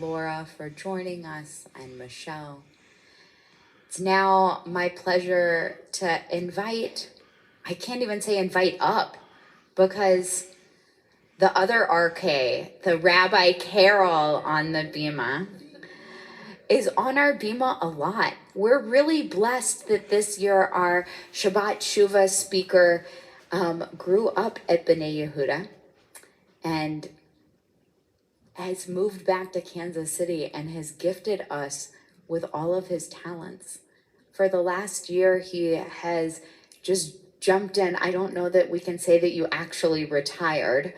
Laura for joining us, and Michelle. It's now my pleasure to invite, I can't even say invite up, because the other RK, the Rabbi Karol on the Bima, is on our Bima a lot. We're really blessed that this year our Shabbat Shuvah speaker grew up at B'nai Yehuda and has moved back to Kansas City and has gifted us with all of his talents. For the last year, he has just jumped in. I don't know that we can say that you actually retired,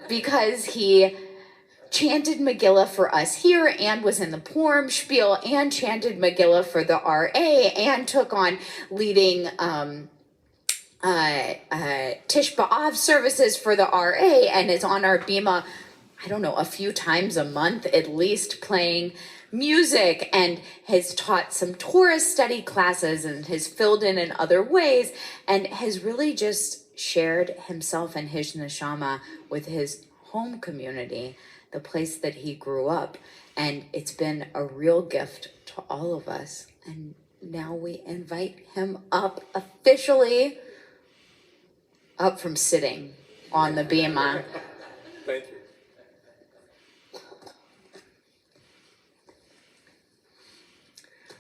because he chanted Megillah for us here and was in the Purim spiel and chanted Megillah for the RA and took on leading Tish B'Av services for the RA and is on our Bima, I don't know, a few times a month at least, playing music, and has taught some Torah study classes and has filled in other ways and has really just shared himself and his neshama with his home community, the place that he grew up. And it's been a real gift to all of us. And now we invite him up officially, up from sitting on the Bima. Thank you.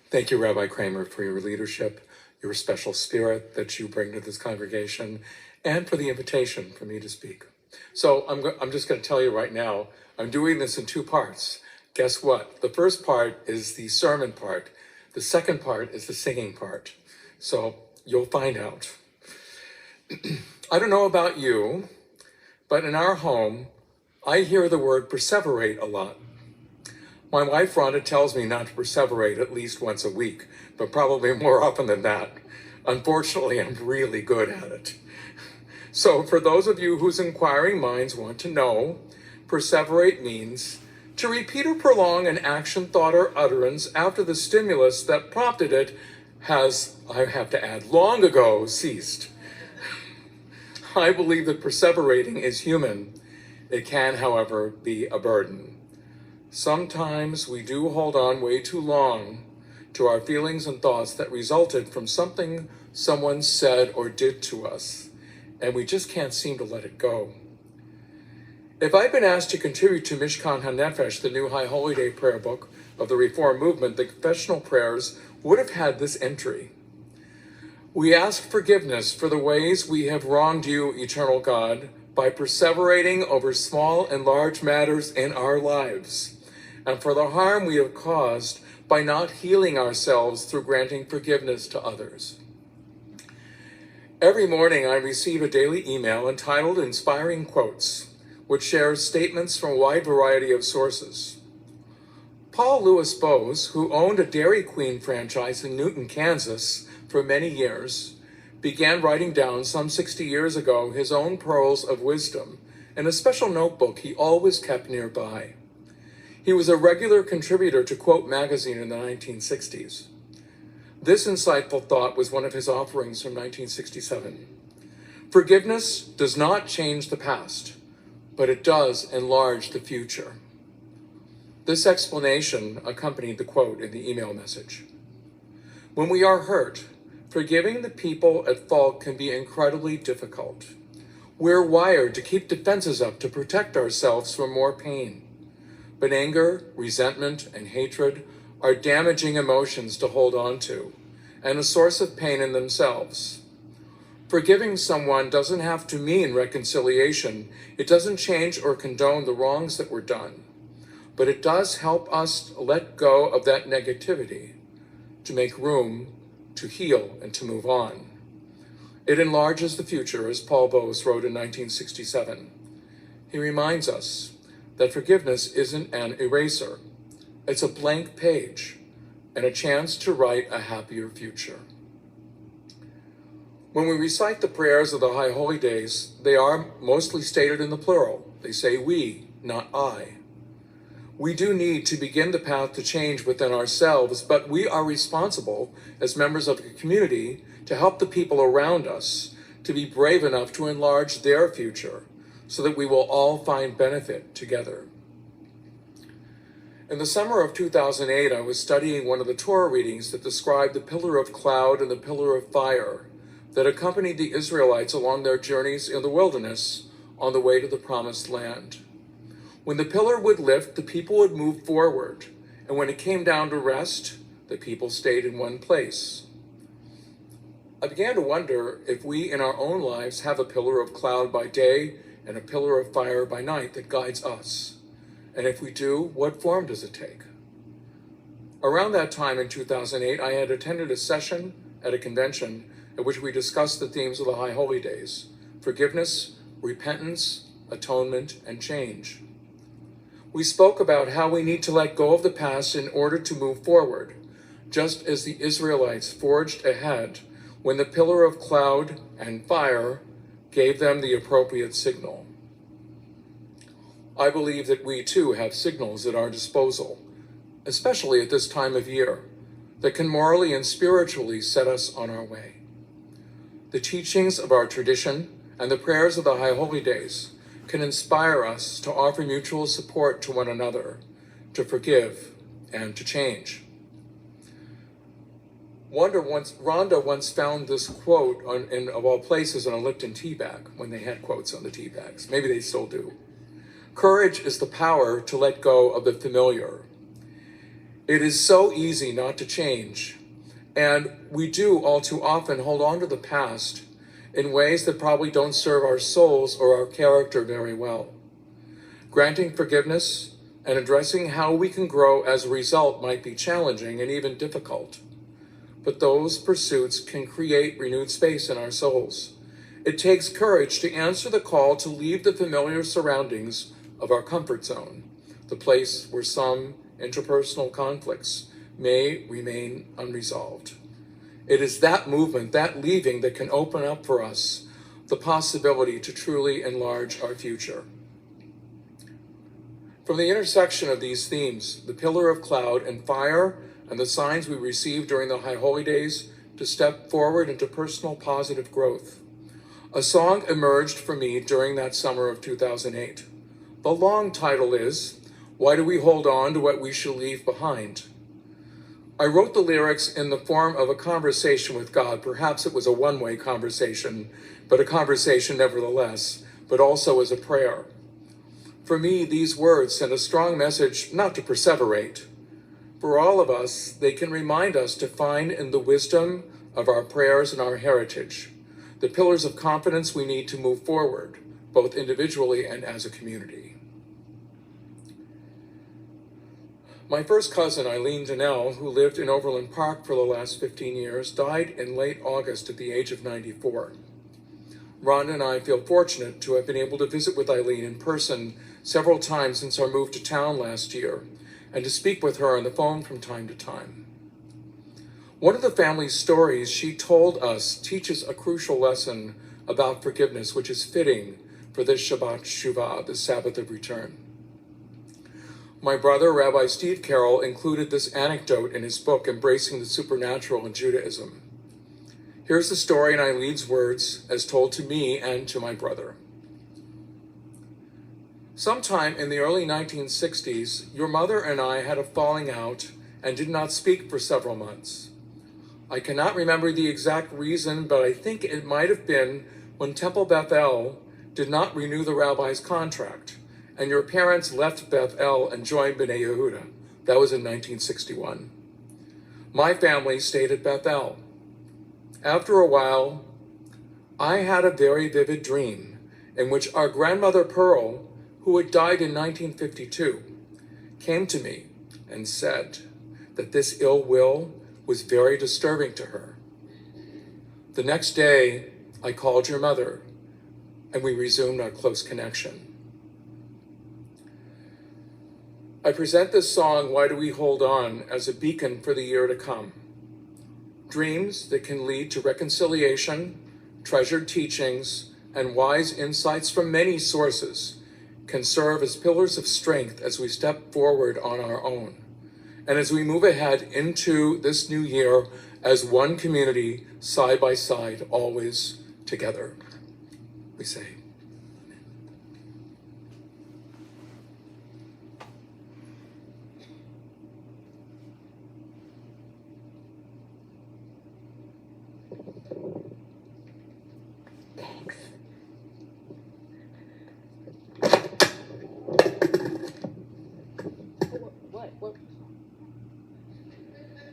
Thank you, Rabbi Kramer, for your leadership, your special spirit that you bring to this congregation, and for the invitation for me to speak. So I'm just going to tell you right now, I'm doing this in two parts. Guess what? The first part is the sermon part. The second part is the singing part. So you'll find out. I don't know about you, but in our home, I hear the word perseverate a lot. My wife, Rhonda, tells me not to perseverate at least once a week, but probably more often than that. Unfortunately, I'm really good at it. So for those of you whose inquiring minds want to know, perseverate means to repeat or prolong an action, thought, or utterance after the stimulus that prompted it has, I have to add, long ago ceased. I believe that perseverating is human. It can, however, be a burden. Sometimes we do hold on way too long to our feelings and thoughts that resulted from something someone said or did to us, and we just can't seem to let it go. If I'd been asked to contribute to Mishkan HaNefesh, the new High Holy Day prayer book of the Reform movement, the confessional prayers would have had this entry. We ask forgiveness for the ways we have wronged you, eternal God, by perseverating over small and large matters in our lives, and for the harm we have caused by not healing ourselves through granting forgiveness to others. Every morning I receive a daily email entitled Inspiring Quotes, which shares statements from a wide variety of sources. Paul Louis Bose, who owned a Dairy Queen franchise in Newton, Kansas for many years, began writing down some 60 years ago his own pearls of wisdom in a special notebook he always kept nearby. He was a regular contributor to Quote magazine in the 1960s. This insightful thought was one of his offerings from 1967. Forgiveness does not change the past, but it does enlarge the future. This explanation accompanied the quote in the email message. When we are hurt, forgiving the people at fault can be incredibly difficult. We're wired to keep defenses up to protect ourselves from more pain. But anger, resentment, and hatred are damaging emotions to hold on to, and a source of pain in themselves. Forgiving someone doesn't have to mean reconciliation. It doesn't change or condone the wrongs that were done. But it does help us let go of that negativity, to make room to heal and to move on. It enlarges the future, as Paul Bose wrote in 1967. He reminds us that forgiveness isn't an eraser. It's a blank page and a chance to write a happier future. When we recite the prayers of the High Holy Days, they are mostly stated in the plural. They say we, not I. We do need to begin the path to change within ourselves, but we are responsible as members of the community to help the people around us to be brave enough to enlarge their future so that we will all find benefit together. In the summer of 2008, I was studying one of the Torah readings that described the pillar of cloud and the pillar of fire that accompanied the Israelites along their journeys in the wilderness on the way to the promised land. When the pillar would lift, the people would move forward, and when it came down to rest, the people stayed in one place. I began to wonder if we in our own lives have a pillar of cloud by day and a pillar of fire by night that guides us. And if we do, what form does it take? Around that time in 2008, I had attended a session at a convention at which we discussed the themes of the High Holy Days: forgiveness, repentance, atonement, and change. We spoke about how we need to let go of the past in order to move forward, just as the Israelites forged ahead when the pillar of cloud and fire gave them the appropriate signal. I believe that we too have signals at our disposal, especially at this time of year, that can morally and spiritually set us on our way. The teachings of our tradition and the prayers of the High Holy Days can inspire us to offer mutual support to one another, to forgive, and to change. Rhonda once found this quote of all places on a Lipton tea bag, when they had quotes on the tea bags. Maybe they still do. Courage is the power to let go of the familiar. It is so easy not to change, and we do all too often hold on to the past in ways that probably don't serve our souls or our character very well. Granting forgiveness and addressing how we can grow as a result might be challenging and even difficult, but those pursuits can create renewed space in our souls. It takes courage to answer the call to leave the familiar surroundings of our comfort zone, the place where some interpersonal conflicts may remain unresolved. It is that movement, that leaving, that can open up for us the possibility to truly enlarge our future. From the intersection of these themes, the pillar of cloud and fire and the signs we receive during the High Holy Days, to step forward into personal positive growth, a song emerged for me during that summer of 2008. The long title is, "Why Do We Hold On to What We Should Leave Behind?" I wrote the lyrics in the form of a conversation with God. Perhaps it was a one-way conversation, but a conversation nevertheless, but also as a prayer. For me, these words send a strong message not to perseverate. For all of us, they can remind us to find in the wisdom of our prayers and our heritage the pillars of confidence we need to move forward, both individually and as a community. My first cousin, Eileen Donnell, who lived in Overland Park for the last 15 years, died in late August at the age of 94. Rhonda and I feel fortunate to have been able to visit with Eileen in person several times since our move to town last year, and to speak with her on the phone from time to time. One of the family's stories she told us teaches a crucial lesson about forgiveness, which is fitting for this Shabbat Shuvah, the Sabbath of return. My brother, Rabbi Steve Karol, included this anecdote in his book, Embracing the Supernatural in Judaism. Here's the story in Eileen's words, as told to me and to my brother. Sometime in the early 1960s, your mother and I had a falling out and did not speak for several months. I cannot remember the exact reason, but I think it might have been when Temple Beth El did not renew the rabbi's contract, and your parents left Beth El and joined Bnei Yehudah. That was in 1961. My family stayed at Beth El. After a while, I had a very vivid dream in which our grandmother Pearl, who had died in 1952, came to me and said that this ill will was very disturbing to her. The next day, I called your mother, and we resumed our close connection. I present this song, Why Do We Hold On, as a beacon for the year to come. Dreams that can lead to reconciliation, treasured teachings, and wise insights from many sources can serve as pillars of strength as we step forward on our own. And as we move ahead into this new year as one community, side by side, always together, we say,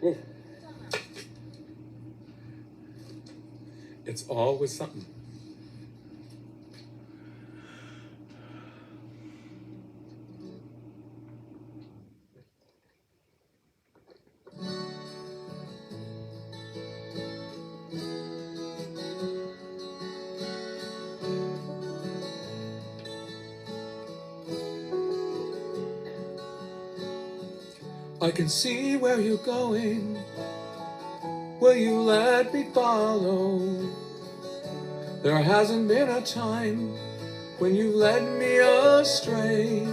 Ooh. It's always something. I can see where you're going. Will you let me follow? There hasn't been a time when you led me astray.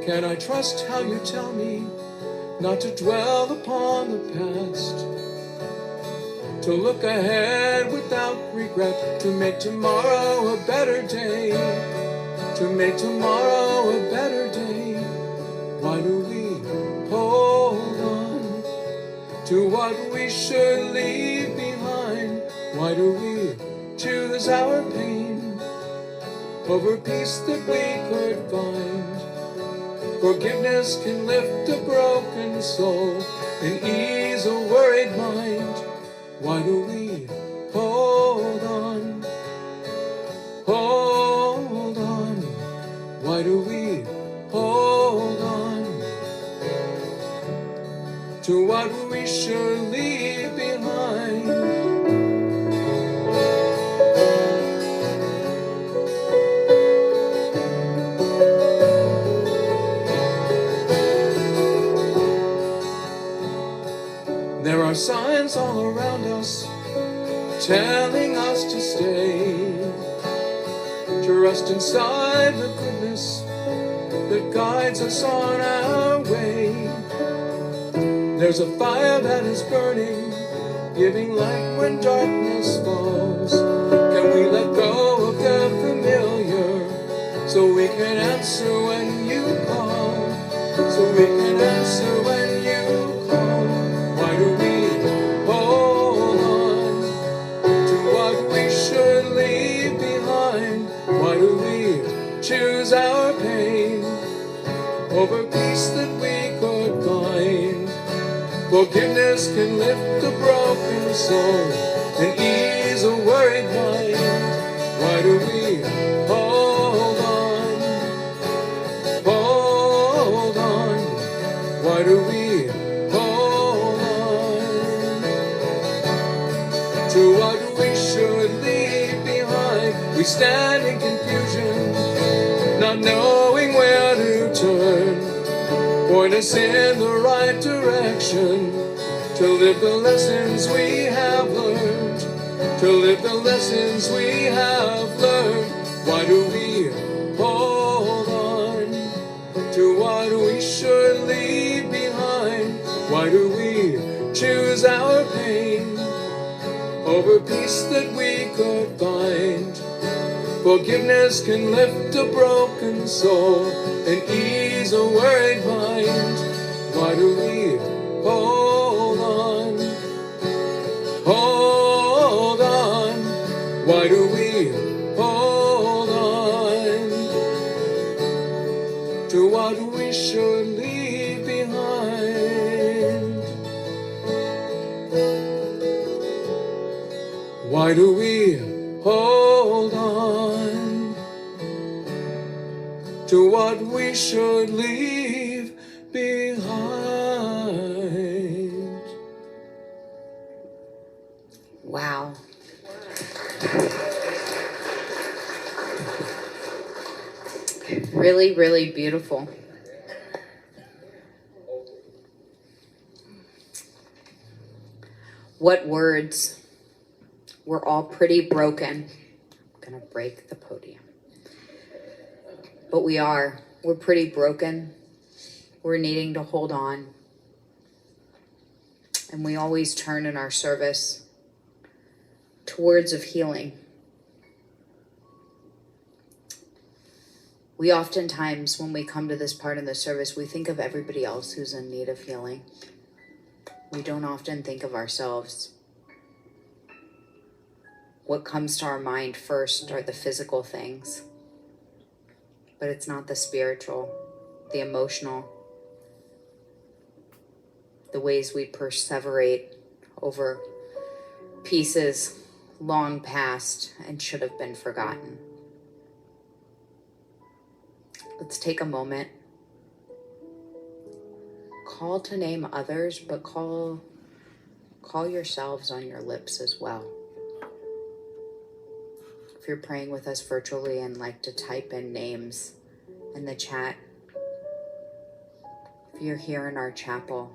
Can I trust how you tell me not to dwell upon the past? To look ahead without regret, to make tomorrow a better day. To make tomorrow a better day. Why do we hold on to what we should leave behind? Why do we choose our pain over peace that we could find? Forgiveness can lift a broken soul and ease a worried mind. Why do we hold on? Hold on. Why do we hold on to what we should leave behind? There are signs all around us telling us to stay, to rest inside the goodness that guides us on our way. There's a fire that is burning, giving light when darkness falls. Can we let go of the familiar so we can answer when you call? So we can answer when you call. Why do we hold on to what we should leave behind? Why do we choose our pain over peace that we could find? Forgiveness can lift a broken soul and ease a worried mind. Why do we hold on? Hold on. Why do we hold on to what we should leave behind? We stand in confusion, not knowing where to turn. Point us in the right direction to live the lessons we have learned. To live the lessons we have learned. Why do we hold on to what we should leave behind? Why do we choose our pain over peace that we could find? Forgiveness can lift a broken soul and ease a worried mind. Why do we hold on? Hold on. Why do we hold on to what we should leave behind? Why do we hold on to what we should leave behind? Wow. Really, really beautiful. What words? We're all pretty broken. I'm going to break the podium. But we're pretty broken. We're needing to hold on. And we always turn in our service towards of healing. We oftentimes, when we come to this part of the service, we think of everybody else who's in need of healing. We don't often think of ourselves. What comes to our mind first are the physical things, but it's not the spiritual, the emotional, the ways we perseverate over pieces long past and should have been forgotten. Let's take a moment. Call to name others, but call yourselves on your lips as well. If you're praying with us virtually and like to type in names in the chat, if you're here in our chapel,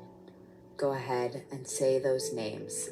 go ahead and say those names.